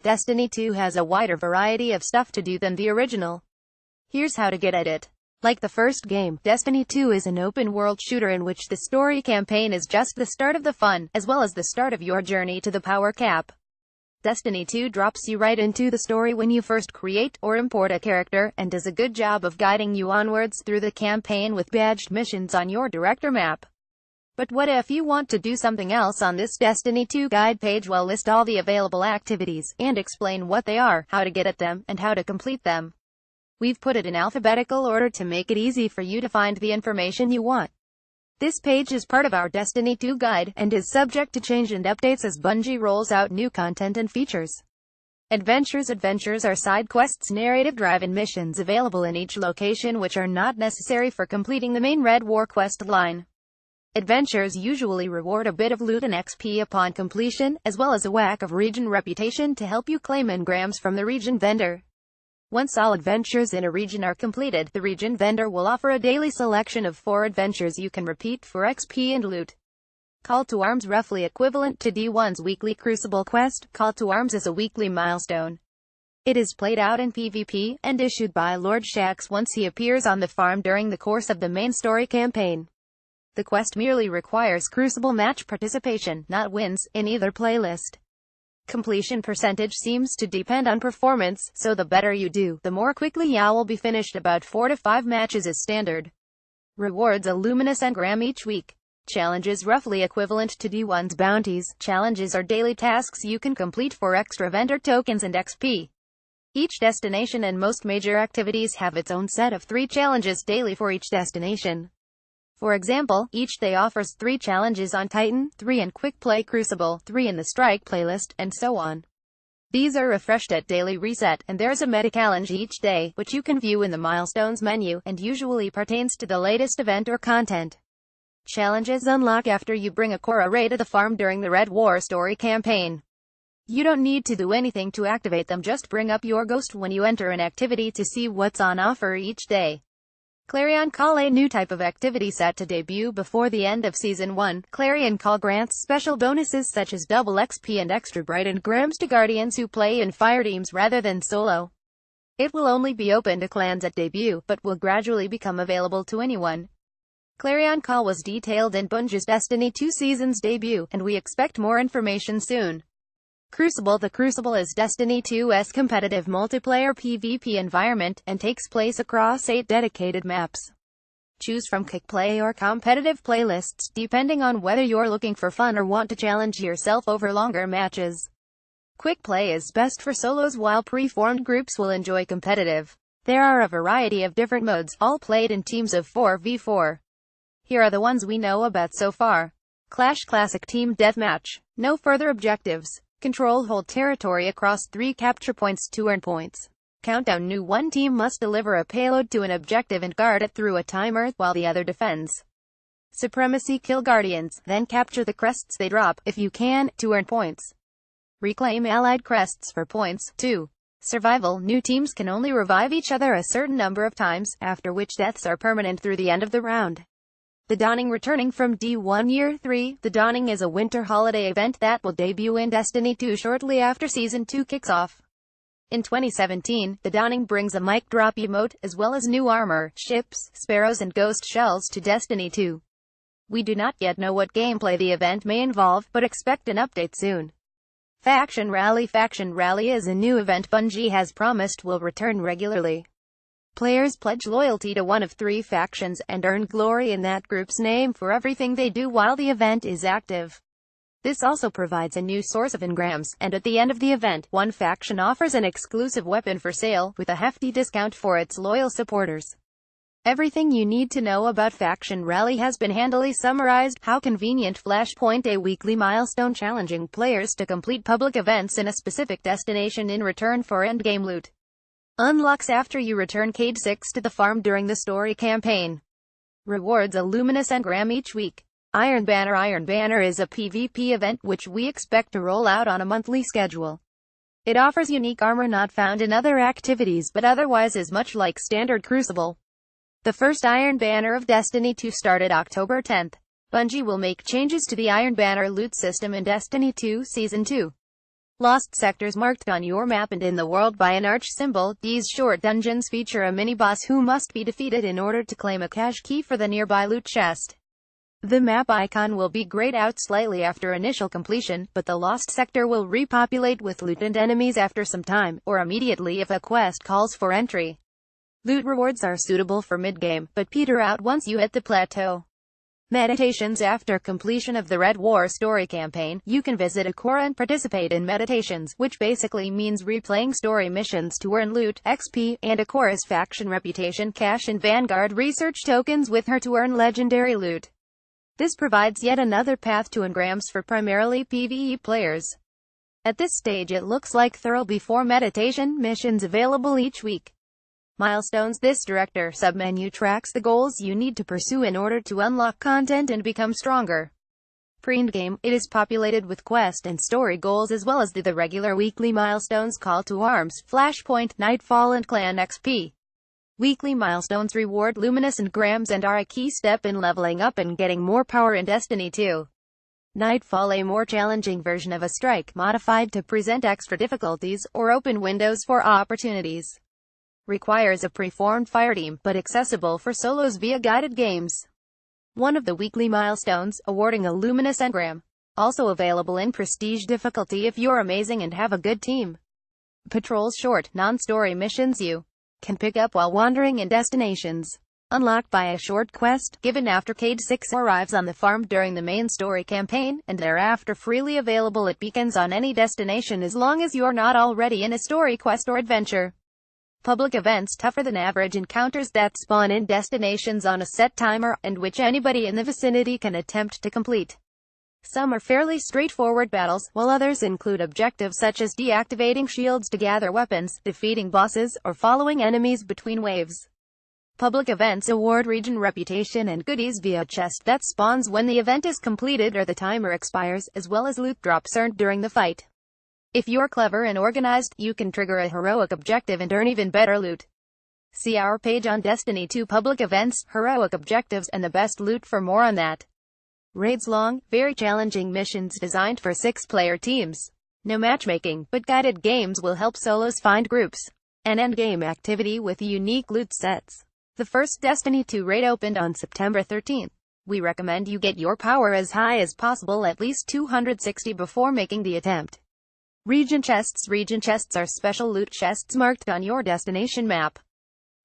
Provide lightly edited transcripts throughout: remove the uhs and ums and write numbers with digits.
Destiny 2 has a wider variety of stuff to do than the original. Here's how to get at it. Like the first game, Destiny 2 is an open-world shooter in which the story campaign is just the start of the fun, as well as the start of your journey to the power cap. Destiny 2 drops you right into the story when you first create or import a character, and does a good job of guiding you onwards through the campaign with badged missions on your director map. But what if you want to do something else? On this Destiny 2 guide page we'll list all the available activities, and explain what they are, how to get at them, and how to complete them. We've put it in alphabetical order to make it easy for you to find the information you want. This page is part of our Destiny 2 guide, and is subject to change and updates as Bungie rolls out new content and features. Adventures are side quests, narrative-driven missions available in each location which are not necessary for completing the main Red War quest line. Adventures usually reward a bit of loot and XP upon completion, as well as a whack of region reputation to help you claim engrams from the region vendor. Once all adventures in a region are completed, the region vendor will offer a daily selection of 4 adventures you can repeat for XP and loot. Call to Arms, roughly equivalent to D1's weekly Crucible quest. Call to Arms is a weekly milestone. It is played out in PvP, and issued by Lord Shaxx once he appears on the farm during the course of the main story campaign. The quest merely requires Crucible match participation, not wins, in either playlist. Completion percentage seems to depend on performance, so the better you do, the more quickly you will be finished. About 4 to 5 matches is standard. Rewards: a luminous engram each week. Challenges roughly equivalent to D1's bounties. Challenges are daily tasks you can complete for extra vendor tokens and XP. Each destination and most major activities have its own set of 3 challenges daily for each destination. For example, each day offers 3 challenges on Titan, 3 in Quick Play Crucible, 3 in the Strike playlist, and so on. These are refreshed at daily reset, and there's a meta challenge each day, which you can view in the milestones menu, and usually pertains to the latest event or content. Challenges unlock after you bring a core array to the farm during the Red War story campaign. You don't need to do anything to activate them, just bring up your ghost when you enter an activity to see what's on offer each day. Clarion Call, a new type of activity set to debut before the end of Season 1. Clarion Call grants special bonuses such as double XP and extra bright engrams to Guardians who play in fireteams rather than solo. It will only be open to clans at debut, but will gradually become available to anyone. Clarion Call was detailed in Bungie's Destiny 2 Season's debut, and we expect more information soon. Crucible. The Crucible is Destiny 2's competitive multiplayer PvP environment, and takes place across 8 dedicated maps. Choose from quick play or competitive playlists, depending on whether you're looking for fun or want to challenge yourself over longer matches. Quick play is best for solos, while pre-formed groups will enjoy competitive. There are a variety of different modes, all played in teams of 4v4. Here are the ones we know about so far. Clash Classic Team Deathmatch. No further objectives. Hold territory across 3 capture points to earn points. Countdown. New one team must deliver a payload to an objective and guard it through a timer, while the other defends. Supremacy. Kill Guardians, then capture the crests they drop, if you can, to earn points. Reclaim allied crests for points. 2. Survival. New teams can only revive each other a certain number of times, after which deaths are permanent through the end of the round. The Dawning. Returning from D1 Year 3, The Dawning is a winter holiday event that will debut in Destiny 2 shortly after Season 2 kicks off. In 2017, The Dawning brings a mic drop emote, as well as new armor, ships, sparrows and ghost shells to Destiny 2. We do not yet know what gameplay the event may involve, but expect an update soon. Faction Rally. Faction Rally is a new event Bungie has promised will return regularly. Players pledge loyalty to one of 3 factions, and earn glory in that group's name for everything they do while the event is active. This also provides a new source of engrams, and at the end of the event, one faction offers an exclusive weapon for sale, with a hefty discount for its loyal supporters. Everything you need to know about Faction Rally has been handily summarized. How convenient. Flashpoint, a weekly milestone challenging players to complete public events in a specific destination in return for endgame loot. Unlocks after you return Cade 6 to the farm during the story campaign. Rewards: a luminous engram each week. Iron Banner. Iron Banner is a PvP event which we expect to roll out on a monthly schedule. It offers unique armor not found in other activities but otherwise is much like standard Crucible. The first Iron Banner of Destiny 2 started October 10th. Bungie will make changes to the Iron Banner loot system in Destiny 2 Season 2. Lost sectors marked on your map and in the world by an arch symbol. These short dungeons feature a mini-boss who must be defeated in order to claim a cache key for the nearby loot chest. The map icon will be grayed out slightly after initial completion, but the lost sector will repopulate with loot and enemies after some time, or immediately if a quest calls for entry. Loot rewards are suitable for mid-game, but peter out once you hit the plateau. Meditations. After completion of the Red War story campaign, you can visit a core and participate in meditations, which basically means replaying story missions to earn loot, XP, and a core's faction reputation, cash and Vanguard research tokens with her to earn legendary loot. This provides yet another path to engrams for primarily PvE players. At this stage it looks like there will be 4 meditation missions available each week. Milestones. This director submenu tracks the goals you need to pursue in order to unlock content and become stronger. Pre-game, it is populated with quest and story goals as well as the regular weekly milestones, call to arms, flashpoint, nightfall and clan XP. Weekly milestones reward luminous engrams and are a key step in leveling up and getting more power in Destiny 2. Nightfall, a more challenging version of a strike, modified to present extra difficulties, or open windows for opportunities. Requires a preformed fireteam, but accessible for solos via guided games. One of the weekly milestones, awarding a luminous engram. Also available in prestige difficulty if you're amazing and have a good team. Patrols. Short, non-story missions you can pick up while wandering in destinations. Unlocked by a short quest, given after Cade 6 arrives on the farm during the main story campaign, and thereafter freely available at beacons on any destination as long as you're not already in a story quest or adventure. Public events. Tougher than average encounters that spawn in destinations on a set timer, and which anybody in the vicinity can attempt to complete. Some are fairly straightforward battles, while others include objectives such as deactivating shields to gather weapons, defeating bosses, or following enemies between waves. Public events award region reputation and goodies via a chest that spawns when the event is completed or the timer expires, as well as loot drops earned during the fight. If you're clever and organized, you can trigger a heroic objective and earn even better loot. See our page on Destiny 2 public events, heroic objectives, and the best loot for more on that. Raids. Long, very challenging missions designed for 6-player teams. No matchmaking, but guided games will help solos find groups. An endgame activity with unique loot sets. The first Destiny 2 raid opened on September 13th. We recommend you get your power as high as possible, at least 260 before making the attempt. Region chests. Region chests are special loot chests marked on your destination map.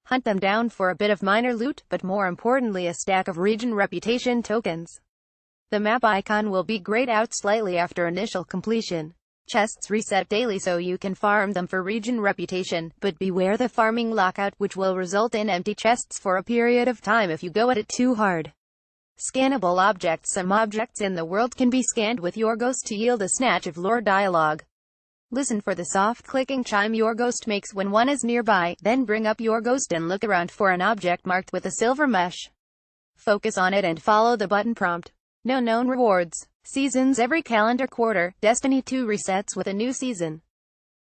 Hunt them down for a bit of minor loot, but more importantly a stack of region reputation tokens. The map icon will be grayed out slightly after initial completion. Chests reset daily so you can farm them for region reputation, but beware the farming lockout, which will result in empty chests for a period of time if you go at it too hard. Scannable objects. Some objects in the world can be scanned with your ghost to yield a snatch of lore dialogue. Listen for the soft clicking chime your ghost makes when one is nearby, then bring up your ghost and look around for an object marked with a silver mesh. Focus on it and follow the button prompt. No known rewards. Seasons. Every calendar quarter, Destiny 2 resets with a new season.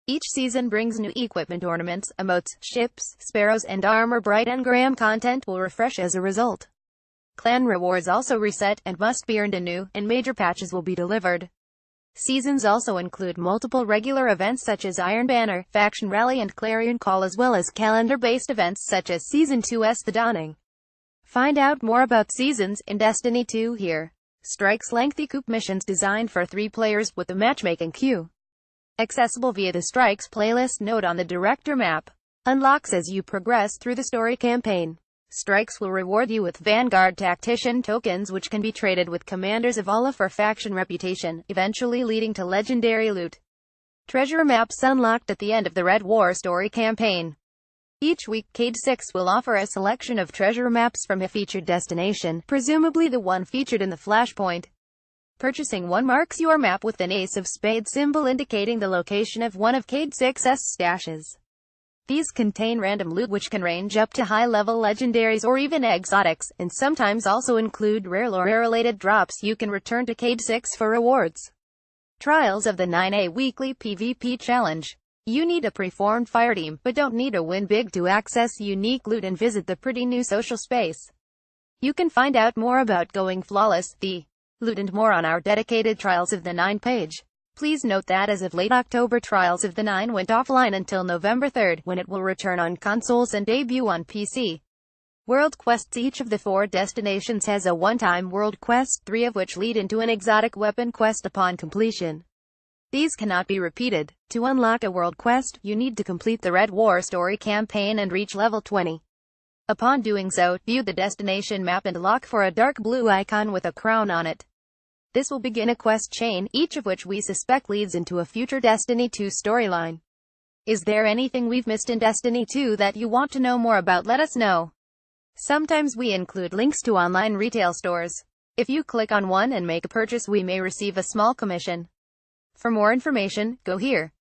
Each season brings new equipment, ornaments, emotes, ships, sparrows, and armor. Bright engram content will refresh as a result. Clan rewards also reset, and must be earned anew, and major patches will be delivered. Seasons also include multiple regular events such as Iron Banner, Faction Rally and Clarion Call, as well as calendar-based events such as Season 2's The Dawning. Find out more about Seasons in Destiny 2 here. Strikes. Lengthy coup missions designed for 3 players with a matchmaking queue. Accessible via the Strikes playlist node on the director map. Unlocks as you progress through the story campaign. Strikes will reward you with Vanguard Tactician tokens which can be traded with Commanders of Allah for faction reputation, eventually leading to legendary loot. Treasure maps unlocked at the end of the Red War story campaign. Each week, Cade 6 will offer a selection of treasure maps from a featured destination, presumably the one featured in the flashpoint. Purchasing one marks your map with an Ace of Spades symbol indicating the location of one of Cade 6's stashes. These contain random loot which can range up to high-level legendaries or even exotics, and sometimes also include rare lore-related drops you can return to Cade 6 for rewards. Trials of the 9A Weekly PvP Challenge. You need a preformed fireteam, but don't need to win big to access unique loot and visit the pretty new social space. You can find out more about going flawless, the loot and more on our dedicated Trials of the 9 page. Please note that as of late October, Trials of the Nine went offline until November 3rd, when it will return on consoles and debut on PC. World quests. Each of the 4 destinations has a one-time world quest, 3 of which lead into an exotic weapon quest upon completion. These cannot be repeated. To unlock a world quest, you need to complete the Red War story campaign and reach level 20. Upon doing so, view the destination map and look for a dark blue icon with a crown on it. This will begin a quest chain, each of which we suspect leads into a future Destiny 2 storyline. Is there anything we've missed in Destiny 2 that you want to know more about? Let us know. Sometimes we include links to online retail stores. If you click on one and make a purchase, we may receive a small commission. For more information, go here.